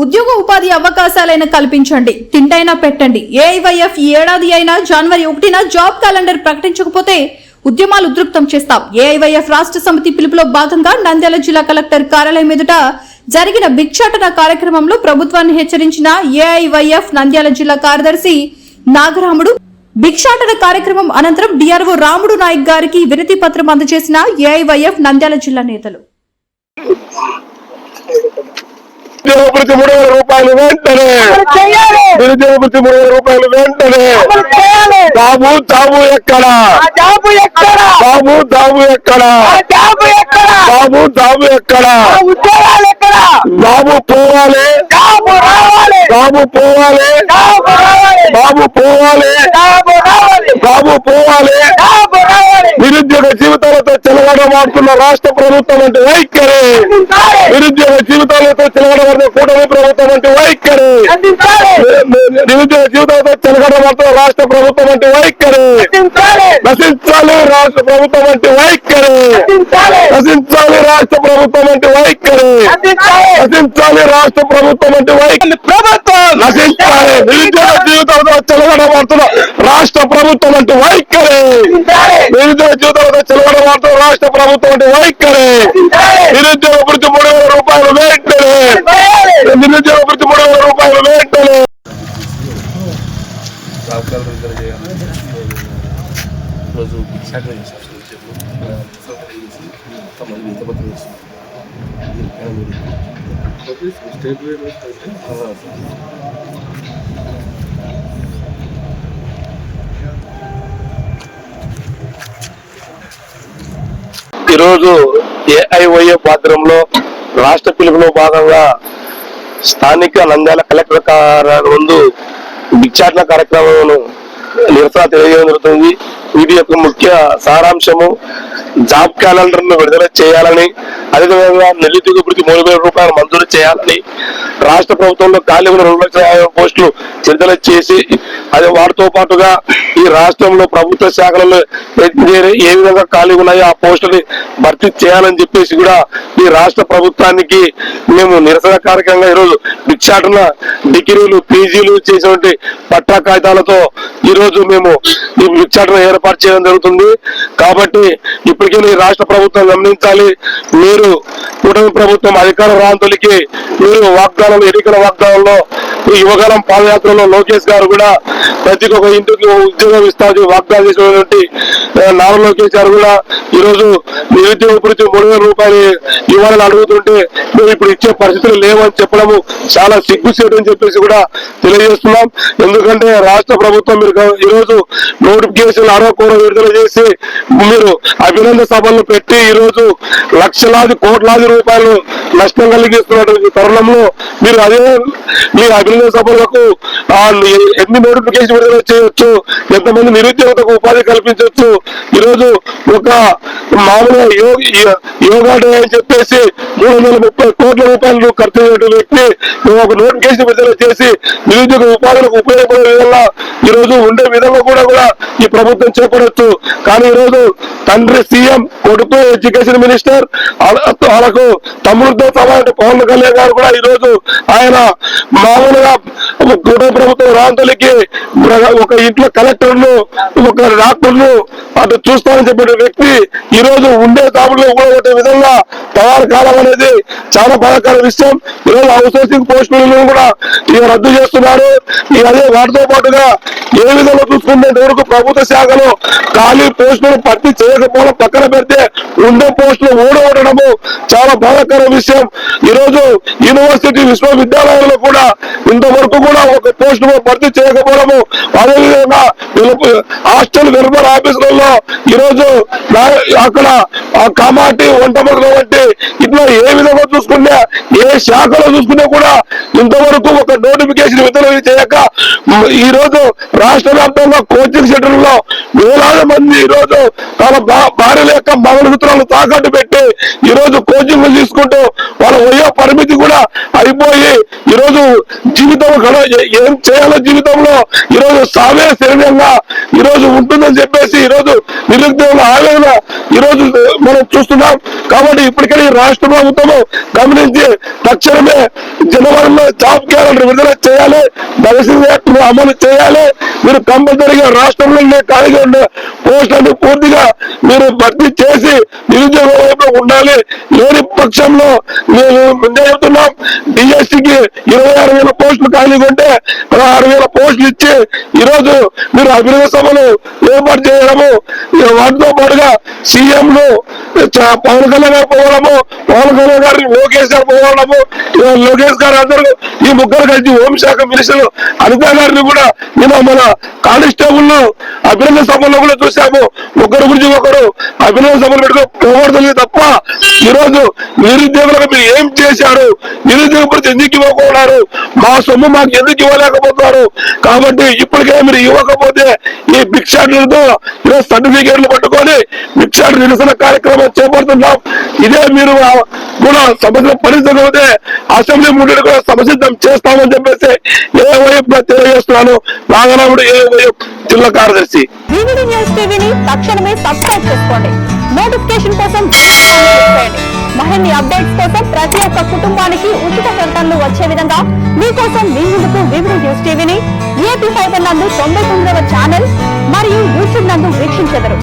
ఉద్యోగ ఉపాధి అవకాశాలైనా కల్పించండి, తింటైనా పెట్టండి. ఏఐవైఎఫ్ ఈ ఏడాది అయినా జనవరి 1న జాబ్ క్యాలెండర్ ప్రకటించకపోతే ఉద్యమాలు ఉధృతం చేస్తాం. ఏఐవైఎఫ్ రాష్ట్ర సమితి పిలుపులో భాగంగా నంద్యాల జిల్లా కలెక్టర్ కార్యాలయం ఎదుట జరిగిన భిక్షాటన కార్యక్రమంలో ప్రభుత్వాన్ని హెచ్చరించిన ఏఐవైఎఫ్ నంద్యాల జిల్లా కార్యదర్శి నాగరాముడు భిక్షాటన కార్యక్రమం అనంతరం డిఆర్ఓ రాముడు నాయక్ గారికి వినతి పత్రం అందజేసిన ఏఐవైఎఫ్ నంద్యాల జిల్లా నేతలు. ప్రతి 3,000 రూపాయలు వెంటనే నిరుద్యోగ ప్రతి 3,000 రూపాయలు వెంటనే బాబు జాబు ఎక్కడ బాబు జాబు ఎక్కడ బాబు జాబు ఎక్కడ బాబు పోవాలి బాబు పోవాలి బాబు పోవాలి బాబు పోవాలి నిరుద్యోగ జీవితాలతో చెలగాటమాడుతున్న రాష్ట్ర ప్రభుత్వం అంటే వైఖరి, నిరుద్యోగ జీవితాలతో చెలగాటమాడుతున్న కూటమి ప్రభుత్వం అంటే వైఖరి, నిరుద్యోగ జీవితాలతో చెలగాటమాడుతున్న రాష్ట్ర ప్రభుత్వం అంటే వైఖరి, నశించాలి రాష్ట్ర ప్రభుత్వం అంటే వైఖరి, నశించాలి రాష్ట్ర ప్రభుత్వం అంటే వైఖరి, నశించాలి రాష్ట్ర ప్రభుత్వం అంటే వైఖరి, ప్రభుత్వం నశించాలి నిరుద్యోగ జీవితాలతో చెలగాటమాడుతున్న రాష్ట్ర ప్రభుత్వం అంటే వైఖరి, నిరుద్యోగ జీవితాలతో చెలగాటమాడుతున్న రాష్ట్ర ప్రభుత్వం అంటే వైఖరి, నిరుద్యోగ వృత్తి 3,000 రూపాయలు వెంటనే, నిరుద్యోగ వృత్తి 3,000 రూపాయలు వెంటనే. ఈరోజు ఏఐవైఎఫ్ ఆధ్వర్యంలో రాష్ట్ర పిలుపులో భాగంగా స్థానిక నంద్యాల కలెక్టర్ కార్యాలయం ముందు భిక్షాటన కార్యక్రమం నిరసన తెలియజేయడం జరుగుతుంది. వీటి యొక్క ముఖ్య సారాంశము జాబ్ క్యాలెండర్ ను విడుదల చేయాలని, అదేవిధంగా నిరుద్యోగ వృత్తి 3,000 రూపాయలు మంజూరు చేయాలని, రాష్ట్ర ప్రభుత్వంలో ఖాళీ ఉన్న 2,50,000 పోస్టులు విడుదల చేసి అది వాటితో పాటుగా ఈ రాష్ట్రంలో ప్రభుత్వ శాఖలలో ఏ విధంగా ఖాళీ ఉన్నాయో ఆ పోస్టుని భర్తీ చేయాలని చెప్పేసి కూడా ఈ రాష్ట్ర ప్రభుత్వానికి మేము నిరసన కార్యక్రమంగా ఈరోజు భిక్షాటన డిగ్రీలు పీజీలు చేసినటువంటి పట్టా కాగితాలతో ఈరోజు మేము ఈ భిక్షాటన ఏర్పాటు చేయడం జరుగుతుంది. కాబట్టి ఇప్పటికే ఈ రాష్ట్ర ప్రభుత్వం గమనించాలి, మీరు కూటమి ప్రభుత్వం అధికార రాంతులకి మీరు వాగ్దానాలు ఎన్నికల వాగ్దానంలో ఈ యువకాలం పాదయాత్రలో లోకేష్ గారు కూడా ప్రతి ఒక్క ఇంటికి ఉద్యోగం ఇస్తామని వాగ్దానం చేసినటువంటి నారా లోకేష్ గారు కూడా ఈరోజు నిరుద్యోగ వృత్తి 3,000 రూపాయలు ఇవ్వాలని అడుగుతుంటే మేము ఇప్పుడు ఇచ్చే పరిస్థితులు లేవని చెప్పడము చాలా సిగ్గుసేటు అని చెప్పేసి కూడా తెలియజేస్తున్నాం. ఎందుకంటే రాష్ట్ర ప్రభుత్వం మీరు ఈరోజు నోటిఫికేషన్ అరవకూర విడుదల చేసి మీరు అభినందన సభలు పెట్టి ఈరోజు లక్షలాది కోట్లాది రూపాయలు నష్టం కలిగిస్తున్నటువంటి తరుణంలో మీరు అదే మీ అభినందన సభలకు ఎన్ని నోటిఫికేషన్ విడుదల చేయొచ్చు, ఎంతమంది నిరుద్యోగులకు ఉపాధి కల్పించవచ్చు. ఈరోజు ఒక మామూలుగా యోగా డే అని చెప్పేసి 330 కోట్ల రూపాయలు ఖర్చు చేయడం వ్యక్తి ఒక నోటిఫికేషన్ విడుదల చేసి నిరుద్యోగ ఉపాధులకు ఉపయోగపడే విధంగా ఈరోజు ఉండే విధంగా కూడా ఈ ప్రభుత్వం చేపడవచ్చు. కానీ ఈరోజు తండ్రి సీఎం, కొడుకు ఎడ్యుకేషన్ మినిస్టర్, వాళ్ళకు తమ్ముడితో సమాన పవన్ కళ్యాణ్ గారు కూడా ఈరోజు ఆయన మామూలుగా కూటమి ప్రభుత్వం రాంతులకి ఒక ఇంట్లో కలెక్టర్ ను ఒక డాక్టర్ ను అటు చూస్తామని చెప్పిన వ్యక్తి ఈరోజు ఉండే జాబులు ఊడగొట్టే విధంగా తయారు కాలం అనేది చాలా బాధాకర విషయం. ఈరోజు అవుట్ సోర్సింగ్ పోస్టులను కూడా ఇక రద్దు చేస్తున్నారు. అదే వాటితో పాటుగా ఏ విధంగా చూసుకుంటే వరకు ప్రభుత్వ శాఖలో ఖాళీ పోస్టులను భర్తీ చేయకపోవడం పక్కన పెడితే ఉండే పోస్టులు ఊడగొట్టడము చాలా బాధాకర విషయం. ఈరోజు యూనివర్సిటీ విశ్వవిద్యాలయాల్లో కూడా ఇంతవరకు కూడా ఒక పోస్టు భర్తీ చేయకపోవడము, అదేవిధంగా హాస్టల్ వెల్ఫేర్ ఆఫీసులలో ఈరోజు అక్కడ కమాటి వంటమడుగు వంటి ఇట్లా ఏ విధంగా చూసుకుంటే ఏ శాఖలో చూసుకున్నా కూడా ఇంతవరకు ఒక నోటిఫికేషన్ విడుదల చేయక ఈరోజు రాష్ట్ర వ్యాప్తంగా కోచింగ్ సెంటర్లలో వేలాది మంది ఈరోజు తన భార్యల యొక్క మంగళసూత్రాలను తాకట్టు పెట్టి ఈరోజు కోచింగ్ తీసుకుంటూ వాళ్ళ వయో పరిమితి కూడా అయిపోయి ఈరోజు జీవితం ఏం చేయాలో జీవితంలో ఈరోజు సామే శరణ్యంగా ఈరోజు ఉంటుందని చెప్పేసి ఈరోజు నిరుద్యోగుల ఆవేదన ఈరోజు మనం చూస్తున్నాం. కాబట్టి ఇప్పటికీ రాష్ట్ర ప్రభుత్వం గమనించి తక్షణమే జనవరిలో జాబ్ క్యాలెండర్ విడుదల చేయాలి, భవిష్యత్ యాక్ట్ అమలు చేయాలి. మీరు కంపల్సరీగా రాష్ట్రంలో ఖాళీగా ఉండే పోస్టులను పూర్తిగా మీరు భర్తీ చేసి నిరుద్యోగ వైపు ఉండాలి. లేని పక్షంలో మేము ముందే చెబుతున్నాం, డిఎస్సికి 26,000 పోస్టులు ఖాళీగా ఉంటే 16,000 పోస్టులు ఇచ్చి ఈరోజు మీరు అభివృద్ధి సభలు ఏర్పాటు చేయడము, వాటితో పాటుగా సీఎంలు పవన్ కళ్యాణ్ గారు పోవడము, పవన్ కళ్యాణ్ గారు లోకేష్ గారు పోవడము, లోకేష్ గారు అందరూ ఈ ముగ్గురు కలిసి హోంశాఖ మినిస్టర్ అనిత గారిని కూడా నేను మన కానిస్టేబుల్ అభినందన సభలో కూడా చూసాము. ఒకరి గురించి ఒకరు అభినందన సభలు పెట్టుకోవడం తప్ప ఈరోజు నిరుద్యోగులకు మీరు ఏం చేశారు, నిరుద్యోగ గురించి ఎందుకు ఇవ్వకూడదు, మా సొమ్ము మాకు ఎందుకు ఇవ్వలేకపోతున్నారు. కాబట్టి ఇప్పటికే మీరు ఇవ్వకపోతే ఈ భిక్షాటనతో ఈరోజు సర్టిఫికేట్లు పట్టుకొని భిక్షాట నిరసన కార్యక్రమం చేపడుతున్నాం. ఇదే మీరు కూడా సమస్య పరిస్థితి అసెంబ్లీ ముందు కూడా సమసిద్ధం చేస్తామని చెప్పేసి ఏవైపు తెలియజేస్తున్నాను. నాగరాముడు ఏవైపు జిల్లా కార్యదర్శి. వివిడి న్యూస్ టీవీని తక్షణమే సబ్స్క్రైబ్ చేసుకోండి. నోటిఫికేషన్ కోసం చేయండి. మరిన్ని అప్డేట్స్ కోసం ప్రతి ఒక్క కుటుంబానికి ఉచిత ప్రకటనలు వచ్చే విధంగా మీకోసం మీ ముందుకు వివిడి న్యూస్ టీవీని ఏపీ 5 నందు 99వ ఛానల్ మరియు యూట్యూబ్ నందు వీక్షించెదరు.